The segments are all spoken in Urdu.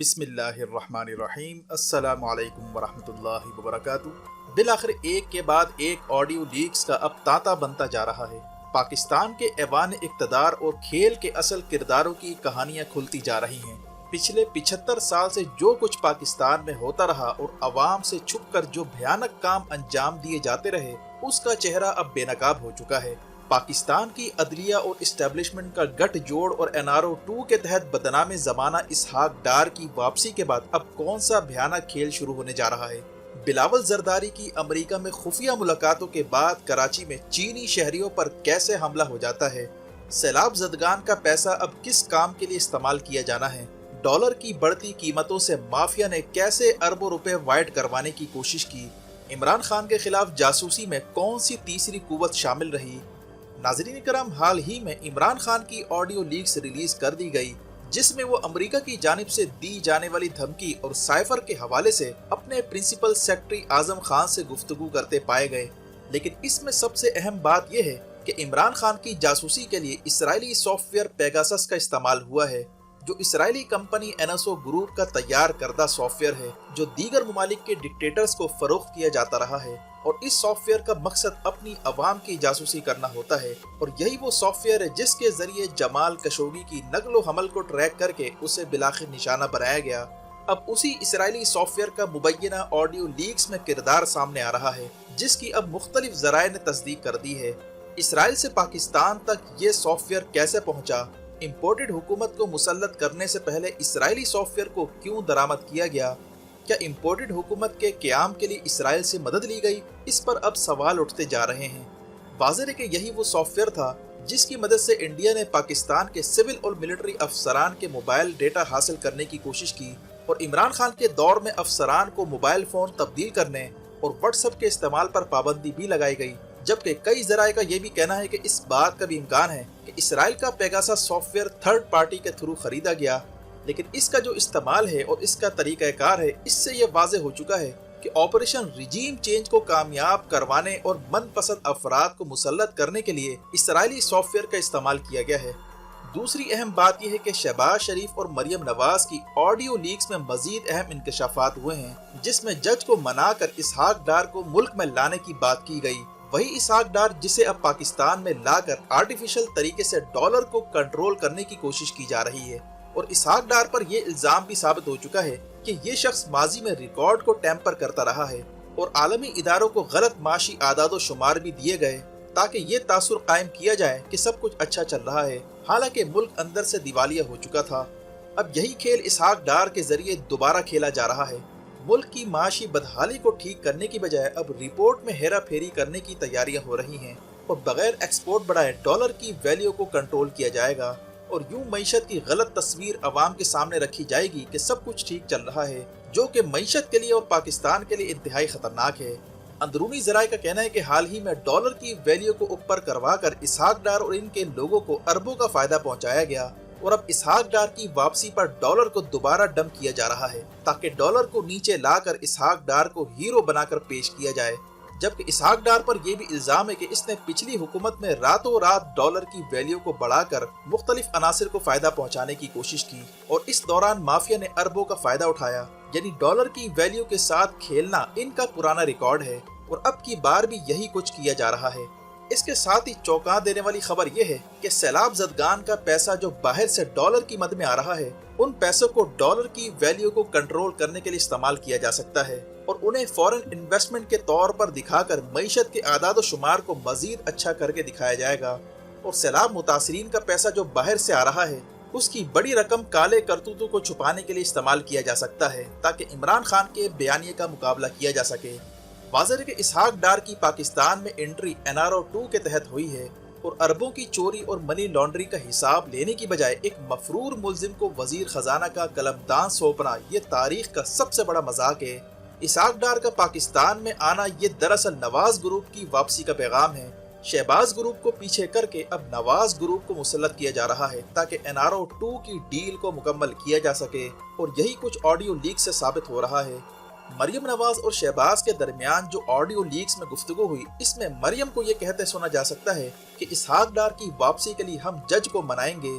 بسم اللہ الرحمن الرحیم۔ السلام علیکم ورحمۃ اللہ وبرکاتہ۔ بالآخر ایک کے بعد ایک آڈیو لیکس کا اب تانتا بنتا جا رہا ہے۔ پاکستان کے ایوان اقتدار اور کھیل کے اصل کرداروں کی کہانیاں کھلتی جا رہی ہیں۔ پچھلے 75 سال سے جو کچھ پاکستان میں ہوتا رہا اور عوام سے چھپ کر جو بھیانک کام انجام دیے جاتے رہے، اس کا چہرہ اب بے نقاب ہو چکا ہے۔ پاکستان کی عدلیہ اور اسٹیبلشمنٹ کا گٹھ جوڑ اور NRO 2 کے تحت بدنام زمانہ اسحاق ڈار کی واپسی کے بعد اب کون سا بھیانک کھیل شروع ہونے جا رہا ہے؟ بلاول زرداری کی امریکہ میں خفیہ ملاقاتوں کے بعد کراچی میں چینی شہریوں پر کیسے حملہ ہو جاتا ہے؟ سیلاب زدگان کا پیسہ اب کس کام کے لیے استعمال کیا جانا ہے؟ ڈالر کی بڑھتی قیمتوں سے مافیا نے کیسے اربوں روپے وائٹ کروانے کی کوشش کی؟ عمران خان کے خلاف جاسوسی میں کون سی تیسری قوت شامل رہی؟ ناظرین کرام، حال ہی میں عمران خان کی آڈیو لیکس ریلیز کر دی گئی جس میں وہ امریکہ کی جانب سے دی جانے والی دھمکی اور سائفر کے حوالے سے اپنے پرنسپل سیکرٹری اعظم خان سے گفتگو کرتے پائے گئے۔ لیکن اس میں سب سے اہم بات یہ ہے کہ عمران خان کی جاسوسی کے لیے اسرائیلی سافٹ ویئر پیگاسس کا استعمال ہوا ہے، جو اسرائیلی کمپنی NSO گروپ کا تیار کردہ سافٹ ویئر ہے جو دیگر ممالک کے ڈکٹیٹرز کو فروخت کیا جاتا رہا ہے، اور اس سافٹ ویئر کا مقصد اپنی عوام کی جاسوسی کرنا ہوتا ہے، اور یہی وہ سافٹ ویئر ہے جس کے ذریعے جمال خشوگی کی نقل و حمل کو ٹریک کر کے اسے بلاخر نشانہ بنایا گیا۔ اب اسی اسرائیلی سافٹ ویئر کا مبینہ آڈیو لیکس میں کردار سامنے آ رہا ہے جس کی اب مختلف ذرائع نے تصدیق کر دی ہے۔ اسرائیل سے پاکستان تک یہ سافٹ ویئر کیسے پہنچا؟ امپورٹڈ حکومت کو مسلط کرنے سے پہلے اسرائیلی سافٹ ویئر کو کیوں درآمد کیا گیا؟ کیا امپورٹڈ حکومت کے قیام کے لیے اسرائیل سے مدد لی گئی؟ اس پر اب سوال اٹھتے جا رہے ہیں۔ واضح ہے کہ یہی وہ سافٹ ویئر تھا جس کی مدد سے انڈیا نے پاکستان کے سول اور ملٹری افسران کے موبائل ڈیٹا حاصل کرنے کی کوشش کی، اور عمران خان کے دور میں افسران کو موبائل فون تبدیل کرنے اور واٹس ایپ کے استعمال پر پابندی بھی لگائی گئی، جبکہ کئی ذرائع کا یہ بھی کہنا ہے کہ اس بات کا بھی امکان ہے کہ اسرائیل کا Pegasus soft where third party کے تھرو خریدا گیا۔ لیکن اس کا جو استعمال ہے اور اس کا طریقہ کار ہے، اس سے یہ واضح ہو چکا ہے کہ آپریشن ریجیم چینج کو کامیاب کروانے اور من پسند افراد کو مسلط کرنے کے لیے اسرائیلی سافٹ ویئر کا استعمال کیا گیا ہے۔ دوسری اہم بات یہ ہے کہ شہباز شریف اور مریم نواز کی آڈیو لیکس میں مزید اہم انکشافات ہوئے ہیں، جس میں جج کو منا کر اسحاق ڈار کو ملک میں لانے کی بات کی گئی۔ وہی اسحاق ڈار جسے اب پاکستان میں لا کر آرٹیفیشل طریقے سے ڈالر کو کنٹرول کرنے کی کوشش کی جا رہی ہے، اور اسحاق ڈار پر یہ الزام بھی ثابت ہو چکا ہے کہ یہ شخص ماضی میں ریکارڈ کو ٹیمپر کرتا رہا ہے، اور عالمی اداروں کو غلط معاشی اعداد و شمار بھی دیے گئے تاکہ یہ تاثر قائم کیا جائے کہ سب کچھ اچھا چل رہا ہے، حالانکہ ملک اندر سے دیوالیہ ہو چکا تھا۔ اب یہی کھیل اسحاق ڈار کے ذریعے دوبارہ کھیلا جا رہا ہے۔ ملک کی معاشی بدحالی کو ٹھیک کرنے کی بجائے اب رپورٹ میں ہیرا پھیری کرنے کی تیاریاں ہو رہی ہیں، اور بغیر ایکسپورٹ بڑھائے ڈالر کی ویلیو کو کنٹرول کیا جائے گا، اور یوں معیشت کی غلط تصویر عوام کے سامنے رکھی جائے گی کہ سب کچھ ٹھیک چل رہا ہے، جو کہ معیشت کے لیے اور پاکستان کے لیے انتہائی خطرناک ہے۔ اندرونی ذرائع کا کہنا ہے کہ حال ہی میں ڈالر کی ویلیو کو اوپر کروا کر اسحاق ڈار اور ان کے لوگوں کو اربوں کا فائدہ پہنچایا گیا، اور اب اسحاق ڈار کی واپسی پر ڈالر کو دوبارہ ڈمپ کیا جا رہا ہے تاکہ ڈالر کو نیچے لا کر اسحاق ڈار کو ہیرو بنا کر پیش کیا جائے، جبکہ اسحاق ڈار پر یہ بھی الزام ہے کہ اس نے پچھلی حکومت میں راتوں رات ڈالر کی ویلیو کو بڑھا کر مختلف عناصر کو فائدہ پہنچانے کی کوشش کی، اور اس دوران مافیا نے اربوں کا فائدہ اٹھایا۔ یعنی ڈالر کی ویلیو کے ساتھ کھیلنا ان کا پرانا ریکارڈ ہے، اور اب کی بار بھی یہی کچھ کیا جا رہا ہے۔ اس کے ساتھ ہی چونکا دینے والی خبر یہ ہے کہ سیلاب زدگان کا پیسہ جو باہر سے ڈالر کی مد میں آ رہا ہے، ان پیسوں کو ڈالر کی ویلیو کو کنٹرول کرنے کے لیے استعمال کیا جا سکتا ہے، اور انہیں فورن انویسٹمنٹ کے طور پر دکھا کر معیشت کے اعداد و شمار کو مزید اچھا کر کے دکھایا جائے گا، اور سیلاب متاثرین کا پیسہ جو باہر سے آ رہا ہے، اس کی بڑی رقم کالے کرتوتوں کو چھپانے کے لیے استعمال کیا جا سکتا ہے تاکہ عمران خان کے بیانیے کا مقابلہ کیا جا سکے۔ واضح ہے کہ اسحاق ڈار کی پاکستان میں انٹری NRO 2 کے تحت ہوئی ہے، اور اربوں کی چوری اور منی لانڈری کا حساب لینے کی بجائے ایک مفرور ملزم کو وزیر خزانہ کا قلمدان سونپنا یہ تاریخ کا سب سے بڑا مذاق ہے۔ اسحاق ڈار کا پاکستان میں آنا یہ دراصل نواز گروپ کی واپسی کا پیغام ہے۔ شہباز گروپ کو پیچھے کر کے اب نواز گروپ کو مسلط کیا جا رہا ہے تاکہ NRO 2 کی ڈیل کو مکمل کیا جا سکے، اور یہی کچھ آڈیو لیک سے ثابت ہو رہا ہے۔ مریم نواز اور شہباز کے درمیان جو آڈیو لیکس میں گفتگو ہوئی، اس میں مریم کو یہ کہتے سنا جا سکتا ہے کہ اسحاق ڈار کی واپسی کے لیے ہم جج کو منائیں گے،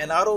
NRO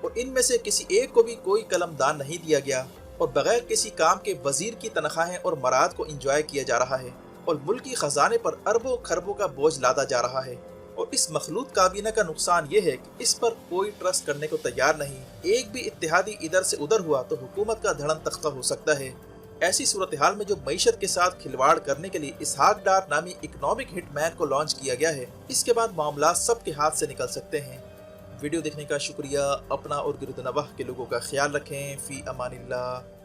اور ان میں سے کسی ایک کو بھی کوئی قلمدان نہیں دیا گیا اور بغیر کسی کام کے وزیر کی تنخواہیں اور مراد کو انجوائے کیا جا رہا ہے اور ملکی خزانے پر اربوں خربوں کا بوجھ لادا جا رہا ہے۔ اور اس مخلوط کابینہ کا نقصان یہ ہے کہ اس پر کوئی ٹرسٹ کرنے کو تیار نہیں۔ ایک بھی اتحادی ادھر سے ادھر ہوا تو حکومت کا دھڑن تختہ ہو سکتا ہے۔ ایسی صورتحال میں جو معیشت کے ساتھ کھلواڑ کرنے کے لیے اسحاق ڈار نامی اکنامک ہٹ مین کو لانچ کیا گیا ہے، اس کے بعد معاملات سب کے ہاتھ سے نکل سکتے ہیں۔ ویڈیو دیکھنے کا شکریہ۔ اپنا اور گرد نواح کے لوگوں کا خیال رکھیں۔ فی امان اللہ۔